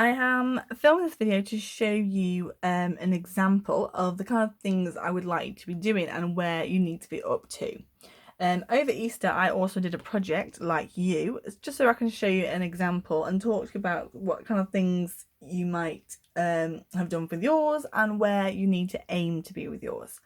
I am filming this video to show you an example of the kind of things I would like you to be doing and where you need to be up to. Over Easter, I also did a project like you, just so I can show you an example and talk to you about what kind of things you might have done with yours and where you need to aim to be with yours.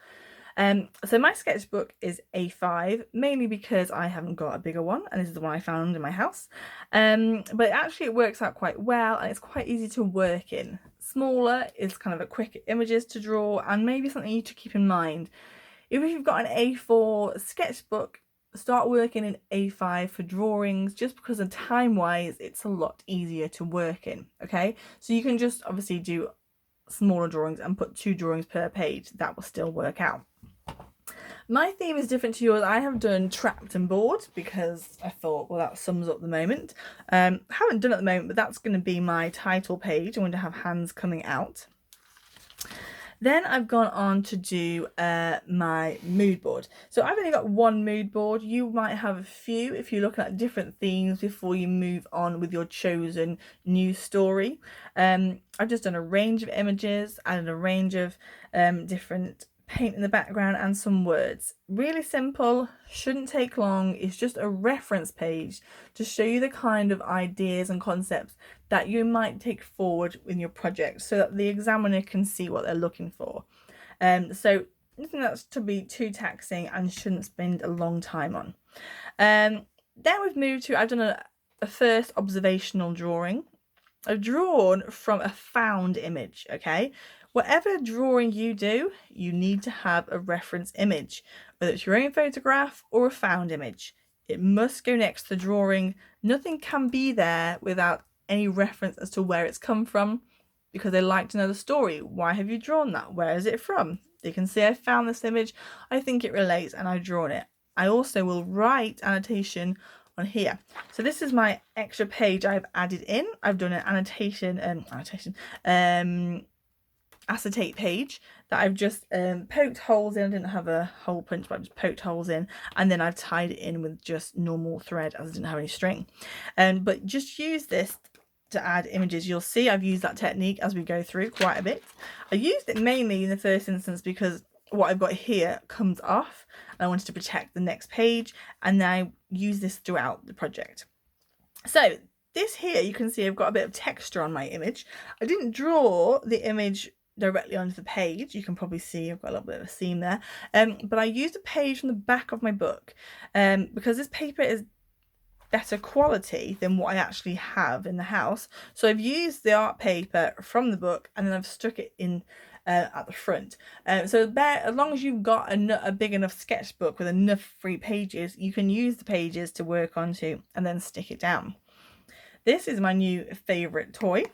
So my sketchbook is A5, mainly because I haven't got a bigger one, and this is the one I found in my house. But actually it works out quite well, and it's quite easy to work in. Smaller is kind of a quick images to draw, and maybe something you to keep in mind. If you've got an A4 sketchbook, start working in A5 for drawings, just because of time-wise, it's a lot easier to work in, okay? So you can just obviously do smaller drawings and put 2 drawings per page. That will still work out. My theme is different to yours. I have done trapped and bored because I thought, well, that sums up the moment. Haven't done it at the moment, but that's going to be my title page. I'm going to have hands coming out. Then I've gone on to do my mood board. So I've only got one mood board. You might have a few if you're looking at different themes before you move on with your chosen new story. I've just done a range of images and a range of different paint in the background and some words. Really simple, shouldn't take long. It's just a reference page to show you the kind of ideas and concepts that you might take forward in your project so that the examiner can see what they're looking for. So nothing that's to be too taxing and shouldn't spend a long time on. Then we've moved to, I've done a first observational drawing. I've drawn from a found image, okay? Whatever drawing you do, you need to have a reference image, whether it's your own photograph or a found image. It must go next to the drawing. Nothing can be there without any reference as to where it's come from, because they like to know the story. Why have you drawn that? Where is it from? They can see I found this image, I think it relates, and I've drawn it. I also will write annotation on here. So this is my extra page I've added in. I've done an acetate page that I've just poked holes in. I didn't have a hole punch, but I've just poked holes in, and then I've tied it in with just normal thread as I didn't have any string. But just use this to add images. You'll see I've used that technique as we go through quite a bit. I used it mainly in the first instance because what I've got here comes off and I wanted to protect the next page, and then I use this throughout the project. So this here, you can see I've got a bit of texture on my image. I didn't draw the image directly onto the page. You can probably see I've got a little bit of a seam there, but I used a page from the back of my book because this paper is better quality than what I actually have in the house. So I've used the art paper from the book and then I've stuck it in at the front. So as long as you've got a big enough sketchbook with enough free pages, you can use the pages to work onto and then stick it down. This is my new favourite toy,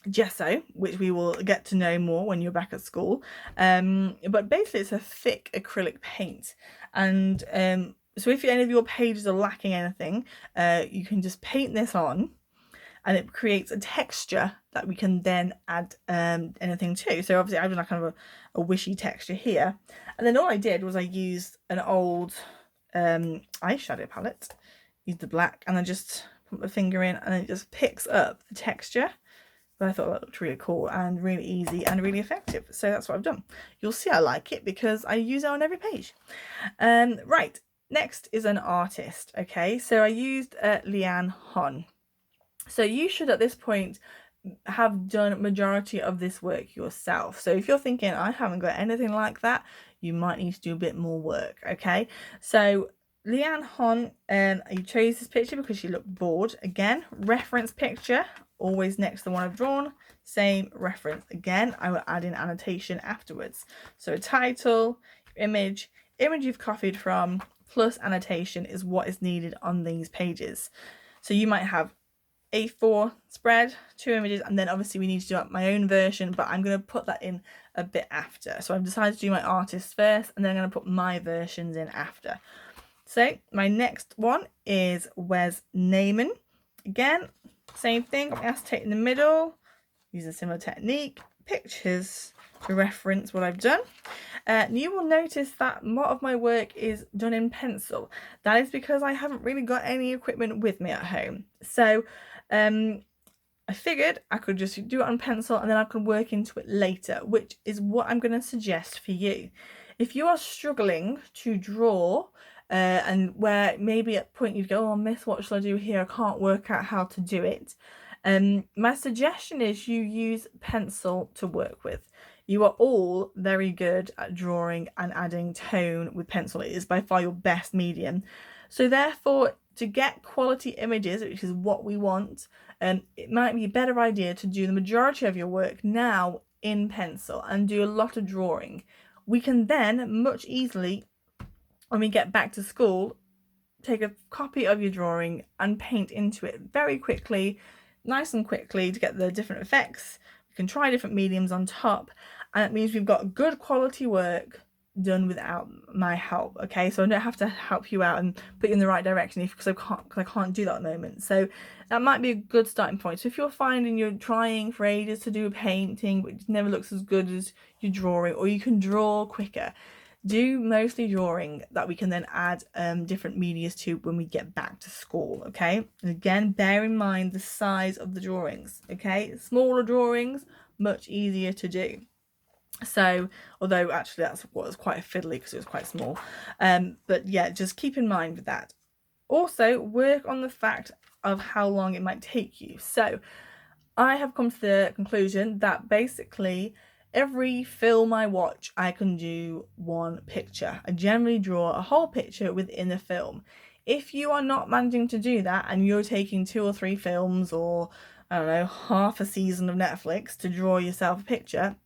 gesso, which we will get to know more when you're back at school. But basically it's a thick acrylic paint, and so if any of your pages are lacking anything, you can just paint this on and it creates a texture that we can then add anything to. So obviously I've done like kind of a wishy texture here, and then all I did was I used an old eyeshadow palette, used the black, and I just put my finger in and it just picks up the texture. But I thought that looked really cool and really easy and really effective. So that's what I've done. You'll see I like it because I use it on every page. Right, next is an artist. Okay, so I used Leanne Hon. So you should at this point have done majority of this work yourself. So if you're thinking I haven't got anything like that, you might need to do a bit more work. Okay, so Leanne Hon, you chose this picture because she looked bored. Again, reference picture, always next to the one I've drawn, same reference. Again, I will add in annotation afterwards. So a title, image you've copied from, plus annotation is what is needed on these pages. So you might have A4 spread, 2 images, and then obviously we need to do up my own version, but I'm going to put that in a bit after. So I've decided to do my artist first, and then I'm going to put my versions in after. So my next one is Wes Neiman. Again, same thing, got my acetate in the middle, use a similar technique, pictures to reference what I've done. And you will notice that a lot of my work is done in pencil. That is because I haven't really got any equipment with me at home. So I figured I could just do it on pencil and then I could work into it later, which is what I'm going to suggest for you. If you are struggling to draw and where maybe at a point you'd go, oh miss, what shall I do here? I can't work out how to do it. My suggestion is you use pencil to work with. You are all very good at drawing and adding tone with pencil. It is by far your best medium. So therefore, to get quality images, which is what we want, it might be a better idea to do the majority of your work now in pencil and do a lot of drawing. We can then much easily, when we get back to school, take a copy of your drawing and paint into it very quickly, nice and quickly, to get the different effects. We can try different mediums on top, and it means we've got good quality work done without my help. Okay, so I don't have to help you out and put you in the right direction because I can't do that at the moment. So that might be a good starting point. So if you're finding you're trying for ages to do a painting but it never looks as good as your drawing, or you can draw quicker, do mostly drawing that we can then add different medias to when we get back to school. Okay, and again, bear in mind the size of the drawings. Okay, smaller drawings, much easier to do. So although actually that's what was quite fiddly because it was quite small, but yeah, just keep in mind with that. Also work on the fact of how long it might take you. So I have come to the conclusion that basically every film I watch I can do one picture. I generally draw a whole picture within a film. If you are not managing to do that and you're taking 2 or 3 films, or I don't know, half a season of Netflix to draw yourself a picture,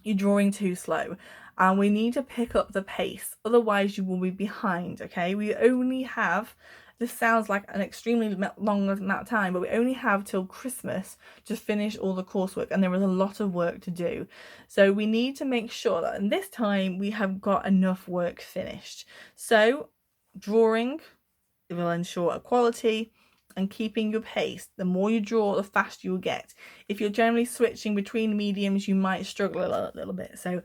you're drawing too slow, and we need to pick up the pace, otherwise you will be behind. Okay, we only have, this sounds like an extremely long amount of time, but we only have till Christmas to finish all the coursework, and there is a lot of work to do. So we need to make sure that in this time we have got enough work finished. So drawing, it will ensure a quality, and keeping your pace. The more you draw, the faster you'll get. If you're generally switching between mediums, you might struggle a little bit. So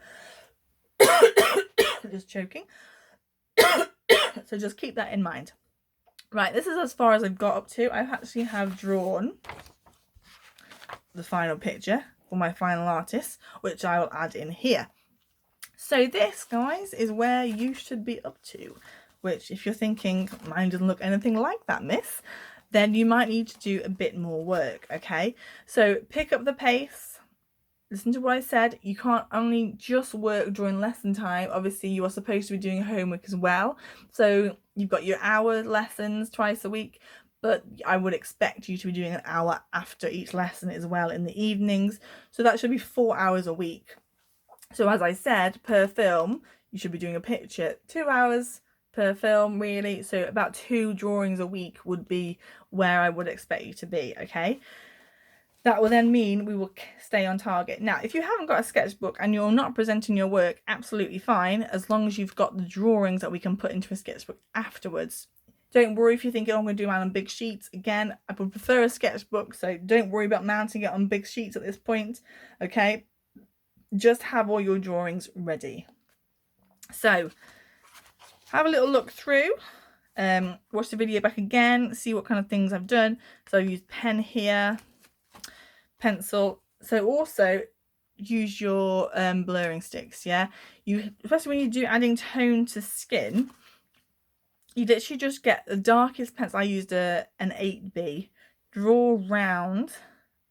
just choking. So just keep that in mind. Right, this is as far as I've got up to. I actually have drawn the final picture for my final artist, which I will add in here. So this, guys, is where you should be up to, which if you're thinking, mine doesn't look anything like that, miss, then you might need to do a bit more work. Okay, so pick up the pace, listen to what I said. You can't only just work during lesson time. Obviously you are supposed to be doing homework as well, so you've got your hour lessons twice a week, but I would expect you to be doing an hour after each lesson as well in the evenings, so that should be 4 hours a week. So as I said, per film you should be doing a picture 2 hours per film, really. So about 2 drawings a week would be where I would expect you to be. Okay, that will then mean we will stay on target. Now if you haven't got a sketchbook and you're not presenting your work, absolutely fine, as long as you've got the drawings that we can put into a sketchbook afterwards. Don't worry if you're thinking, oh, I'm going to do mine on big sheets. Again, I would prefer a sketchbook, so don't worry about mounting it on big sheets at this point. Okay, just have all your drawings ready. So have a little look through, watch the video back again, see what kind of things I've done. So I've used pen here, pencil. So also use your blurring sticks. Yeah, you, especially when you do adding tone to skin, you literally just get the darkest pencil. I used an 8B, draw round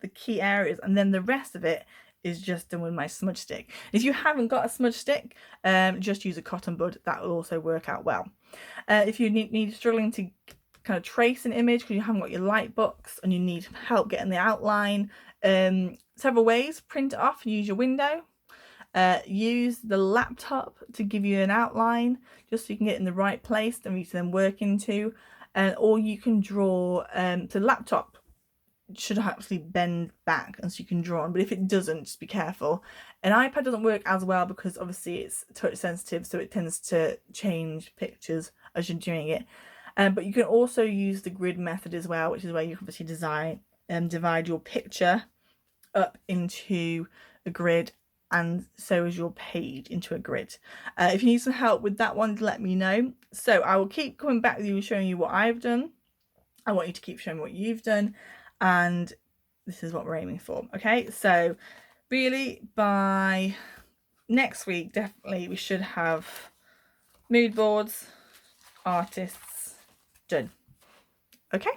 the key areas, and then the rest of it is just done with my smudge stick. If you haven't got a smudge stick, just use a cotton bud. That will also work out well. If you need struggling to kind of trace an image because you haven't got your light books and you need help getting the outline, several ways: print it off and use your window, use the laptop to give you an outline just so you can get in the right place and you can then work into, or you can draw. The laptop should actually bend back and so you can draw on, but if it doesn't, just be careful. An iPad doesn't work as well because obviously it's touch sensitive, so it tends to change pictures as you're doing it. But you can also use the grid method as well, which is where you can obviously divide your picture up into a grid, and so is your page into a grid. If you need some help with that one, let me know. So I will keep coming back with you, showing you what I've done. I want you to keep showing me what you've done, and this is what we're aiming for. Okay, so really by next week, definitely we should have mood boards, artists done. Okay.